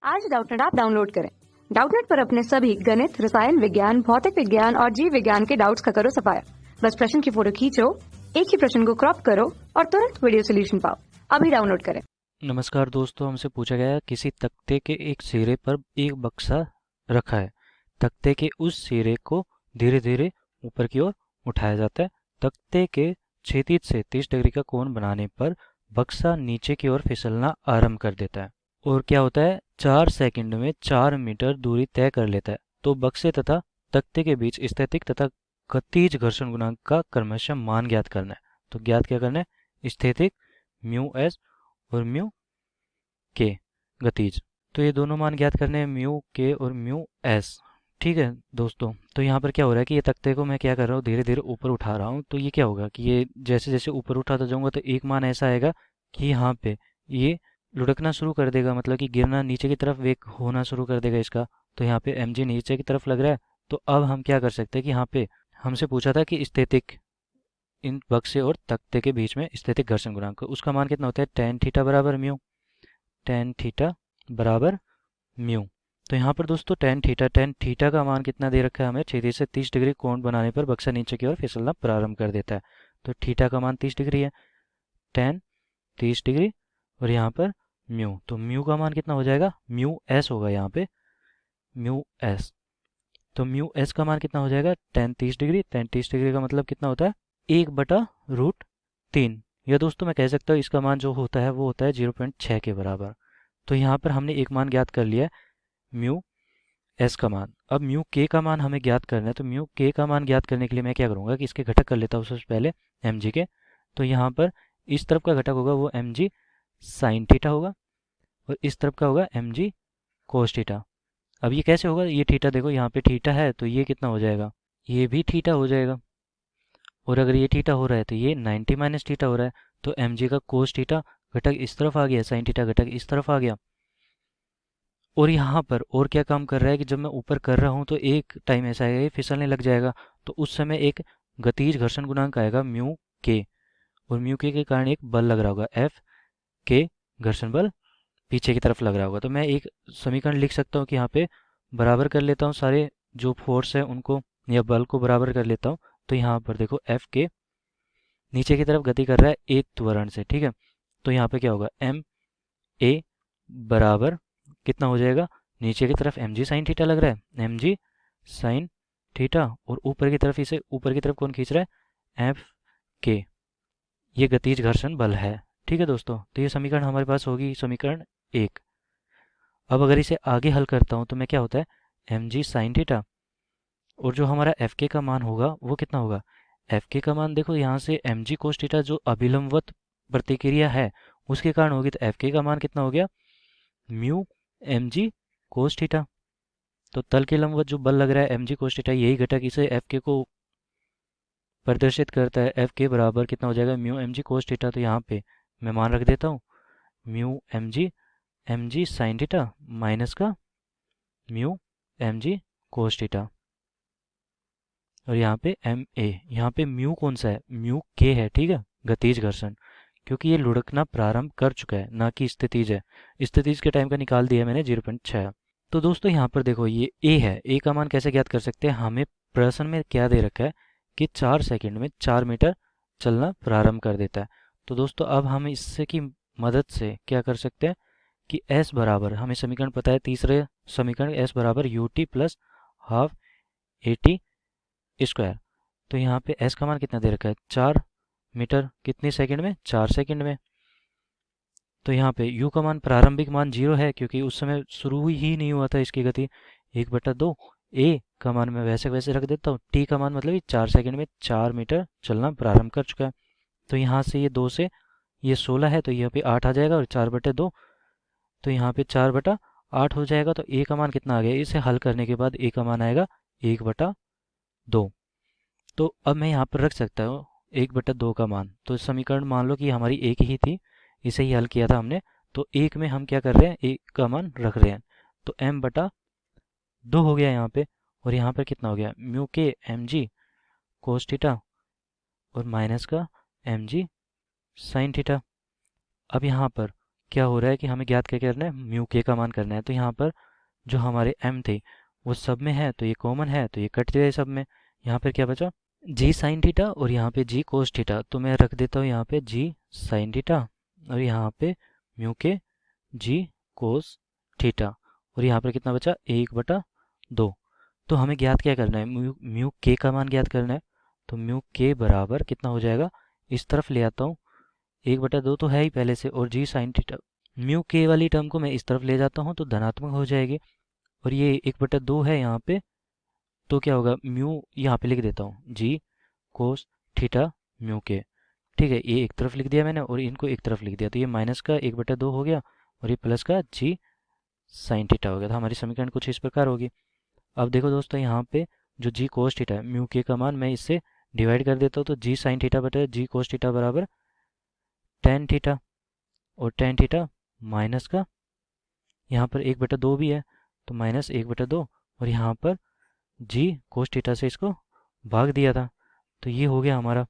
आज Doubtnut app download करें। Doubtnut पर अपने सभी गणित, रसायन विज्ञान, भौतिक विज्ञान और जीव विज्ञान के डाउट्स का करो सफाया। बस प्रश्न की फोटो खींचो, एक ही प्रश्न को क्रॉप करो और तुरंत वीडियो सोल्यूशन पाओ। अभी डाउनलोड करें। नमस्कार दोस्तों, हमसे पूछा गया है किसी तख्ते के एक सिरे पर एक बक्सा रखा है। तख्ते के उस सिरे को धीरे धीरे ऊपर की ओर उठाया जाता है। तख्ते के क्षैतिज से 30 डिग्री का कोण बनाने पर बक्सा नीचे की ओर फिसलना आरंभ कर देता है और क्या होता है, 4 सेकंड में 4 मीटर दूरी तय कर लेता है। तो बक्से तथा तख्ते के बीच स्थैतिक तथा गतिज घर्षण गुणांक का क्रमशः मान ज्ञात करना है। तो ज्ञात क्या करना है, स्थैतिक म्यू एस और म्यू के गतिज। तो ये दोनों मान ज्ञात करने हैं, म्यू के और म्यू एस। ठीक है दोस्तों, तो यहाँ पर क्या हो रहा है कि ये तख्ते को मैं क्या कर रहा हूँ, धीरे धीरे ऊपर उठा रहा हूँ। तो ये क्या होगा कि ये जैसे जैसे ऊपर उठाता जाऊंगा तो एक मान ऐसा आएगा कि यहाँ पे ये लुढ़कना शुरू कर देगा, मतलब कि गिरना नीचे की तरफ वेग होना शुरू कर देगा इसका। तो यहाँ पे mg नीचे की तरफ लग रहा है। तो अब हम क्या कर सकते हैं कि यहाँ पे हमसे पूछा था कि स्थैतिक इन बक्से और तख्ते के बीच में स्थैतिक घर्षण गुणांक, उसका मान कितना होता है, tan थीटा बराबर म्यू। tan थीटा बराबर म्यू। तो यहाँ पर दोस्तों tan थीटा का मान कितना दे रखा है हमें, 36 से 30 डिग्री कोण बनाने पर बक्सा नीचे की ओर फिसलना प्रारंभ कर देता है। तो थीटा का मान 30 डिग्री है, tan 30 डिग्री और यहाँ पर म्यू। तो म्यू का मान कितना हो जाएगा, म्यू एस होगा यहाँ पे, म्यू एस। तो म्यू एस का मान कितना हो जाएगा, tan 30 डिग्री। tan 30 डिग्री का मतलब कितना होता है, 1/√3। या दोस्तों मैं कह सकता हूँ इसका मान जो होता है वो होता है 0.6 के बराबर। तो यहाँ पर हमने एक मान ज्ञात कर लिया है, म्यू एस का मान। अब म्यू के का मान हमें ज्ञात करना है। तो म्यू के का मान ज्ञात करने के लिए मैं क्या करूँगा कि इसके घटक कर लेता हूँ सबसे पहले एम जी के। तो यहाँ पर इस तरफ का घटक होगा वो एम जी साइन थीटा होगा और इस तरफ का होगा एम जी कोस थीटा। अब ये कैसे होगा, ये थीटा देखो यहाँ पे थीटा है तो ये कितना हो जाएगा, ये भी थीटा हो जाएगा। और अगर ये थीटा हो रहा है तो ये 90 माइनस थीटा हो रहा है। तो एम जी का कोस थीटा घटक इस तरफ आ गया, साइन थीटा घटक इस तरफ आ गया। और यहाँ पर और क्या काम कर रहा है कि जब मैं ऊपर कर रहा हूँ तो एक टाइम ऐसा आएगा ये फिसलने लग जाएगा। तो उस समय एक गतिज घर्षण गुणांक आएगा म्यू के, और म्यू के कारण एक बल लग रहा होगा एफ के, घर्षण बल पीछे की तरफ लग रहा होगा। तो मैं एक समीकरण लिख सकता हूँ कि यहाँ पे बराबर कर लेता हूँ सारे जो फोर्स है उनको या बल को बराबर कर लेता हूँ। तो यहाँ पर देखो एफ के नीचे की तरफ गति कर रहा है एक त्वरण से, ठीक है। तो यहाँ पे क्या होगा, एम ए बराबर कितना हो जाएगा, नीचे की तरफ एम जी साइन थीटा लग रहा है, एम जी साइन थीटा, और ऊपर की तरफ इसे ऊपर की तरफ कौन खींच रहा है, एफ के। ये गतिज घर्षण बल है। ठीक है दोस्तों, तो ये समीकरण हमारे पास होगी समीकरण 1। अब अगर इसे आगे हल करता हूँ तो मैं क्या होता है, एम जी साइन थीटा और जो हमारा एफ के का मान होगा वो कितना होगा, एफ के का मान देखो यहाँ से एम जी कोस थीटा जो अभिलंबवत प्रतिक्रिया है उसके कारण होगी। तो एफ के का मान कितना हो गया, mu m g cos theta. तो तल के लंबवत जो बल लग रहा है एम जी कोस थीटा, यही घटक इसे एफ के को प्रदर्शित करता है। एफ के बराबर कितना हो जाएगा, mu m g cos theta. तो यहाँ पे मैं मान रख देता हूँ mu m g sine theta minus का mu m g cos theta, और यहाँ पे एम ए। यहाँ पे म्यू कौन सा है, म्यू के है, ठीक है, गतिज घर्षण, क्योंकि ये लुढ़कना प्रारंभ कर चुका है, ना कि स्थितिज है। स्थितिज के टाइम का निकाल दिया मैंने 0.6। तो दोस्तों यहाँ पर देखो ये ए है, ए का मान कैसे ज्ञात कर सकते हैं, हमें प्रश्न में क्या दे रखा है कि 4 सेकंड में 4 मीटर चलना प्रारंभ कर देता है। तो दोस्तों अब हम इससे की मदद से क्या कर सकते हैं कि s बराबर, हमें समीकरण पता है तीसरे समीकरण, s बराबर U T plus half A T square. तो यहाँ पे s का मान कितना दे रखा है, 4 मीटर कितने सेकंड में, 4 सेकंड में। तो यहाँ पे u का मान प्रारंभिक मान 0 है क्योंकि उस समय शुरू ही नहीं हुआ था इसकी गति, 1/2। a का मान मैं वैसे वैसे रख देता हूँ, t का मान मतलब 4 सेकंड में 4 मीटर चलना प्रारंभ कर चुका है। तो यहाँ से ये 2 से ये 16 है तो यहाँ पे 8 आ जाएगा, और 4/2 तो यहाँ पे 4/8 हो जाएगा। तो a का मान कितना आ गया, इसे हल करने के बाद a का मान आएगा 1/2। तो अब मैं यहाँ पर रख सकता हूँ 1/2 का मान। तो समीकरण मान लो कि हमारी एक ही थी, इसे ही हल किया था हमने। तो एक में हम क्या कर रहे हैं, एक का मान रख रहे हैं। तो m/2 हो गया यहाँ पे, और यहाँ पर कितना हो गया, म्यू के एम जी कोस थीटा और माइनस का एम जी साइन थीटा। अब यहाँ पर क्या हो रहा है कि हमें ज्ञात क्या करना है, म्यू के का मान करना है। तो यहाँ पर जो हमारे m थे वो सब में है, तो ये कॉमन है, तो ये कट गए सब में। यहाँ पर क्या बचा, जी साइन थीटा और यहाँ पे जी कोस थीटा। तो मैं रख देता हूँ यहाँ पे जी साइन थीटा और यहाँ पे म्यू के जी कोस थीटा। और यहाँ पर कितना बचा, 1/2। तो हमें ज्ञात क्या करना है, म्यू के का मान ज्ञात करना है। तो म्यू के बराबर कितना हो जाएगा, इस तरफ ले आता हूँ, 1/2 तो है ही पहले से, और जी साइन थीटा, म्यू के वाली टर्म को मैं इस तरफ ले जाता हूँ तो धनात्मक हो जाएगी। और ये 1/2 है यहाँ पे, तो क्या होगा, म्यू यहाँ पे लिख देता हूँ, जी कोस थीटा म्यू के। ठीक है, ये एक तरफ लिख दिया मैंने और इनको एक तरफ लिख दिया, तो ये माइनस का 1/2 हो गया और ये प्लस का जी साइन थीटा हो गया। तो हमारी समीकरण कुछ इस प्रकार होगी। अब देखो दोस्तों, यहाँ पे जो जी कोस थीटा है, म्यू के का मान मैं इससे डिवाइड कर देता हूँ, तो जी साइन थीटा बटे जी कोस थीटा बराबर टेन थीटा, और टेन थीटा माइनस का, यहाँ पर 1/2 भी है तो माइनस 1/2, और यहाँ पर जी कोस थीटा से इसको भाग दिया था, तो ये हो गया हमारा।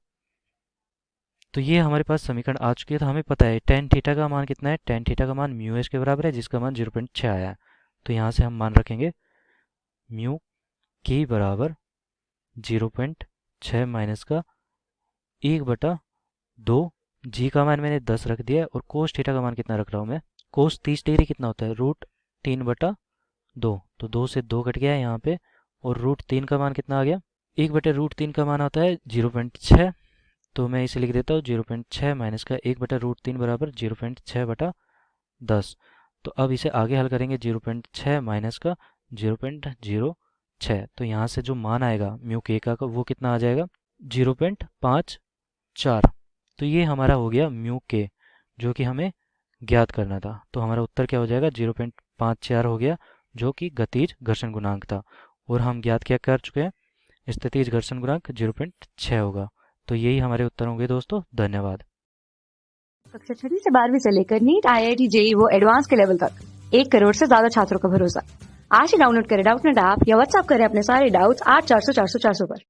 तो ये हमारे पास समीकरण आ चुकी है। तो हमें पता है टेन थीटा का मान कितना है, टेन थीटा का मान म्यू एस के बराबर है, जिसका मान 0.6 आया है। तो यहाँ से हम मान रखेंगे म्यू के बराबर 0.6 माइनस का 1/2। जी का मान मैंने 10 रख दिया है, और कोस थीटा का मान कितना रख रहा हूँ मैं, कोस 30 डिग्री कितना होता है, √3/2। तो 2 से 2 कट गया है यहाँ पे, और √3 का मान कितना आ गया, 1/√3 का मान आता है 0.6। तो मैं इसे लिख देता हूँ 0.6 माइनस का 1/√3 बराबर 0.6/10। तो अब इसे आगे हल करेंगे, 0.6 माइनस का 0.06। तो यहाँ से जो मान आएगा म्यू के का वो कितना आ जाएगा, 0.54। तो ये हमारा हो गया म्यू के, जो कि हमें ज्ञात करना था। तो हमारा उत्तर क्या हो जाएगा, 0.54 हो गया, जो कि गतिज घर्षण गुणांक था। और हम ज्ञात क्या कर चुके हैं, स्थितिज घर्षण गुणांक 0.6 होगा। तो यही हमारे उत्तर होंगे दोस्तों। धन्यवाद। कक्षा 6वीं से 12वीं से लेकर नीट, IIT, JEE वो एडवांस के लेवल तक 1 करोड़ से ज्यादा छात्रों का भरोसा। आज ही डाउनलोड करें डाउटनेट ऐप या व्हाट्सएप करें अपने सारे डाउट्स 8400 400 400 पर।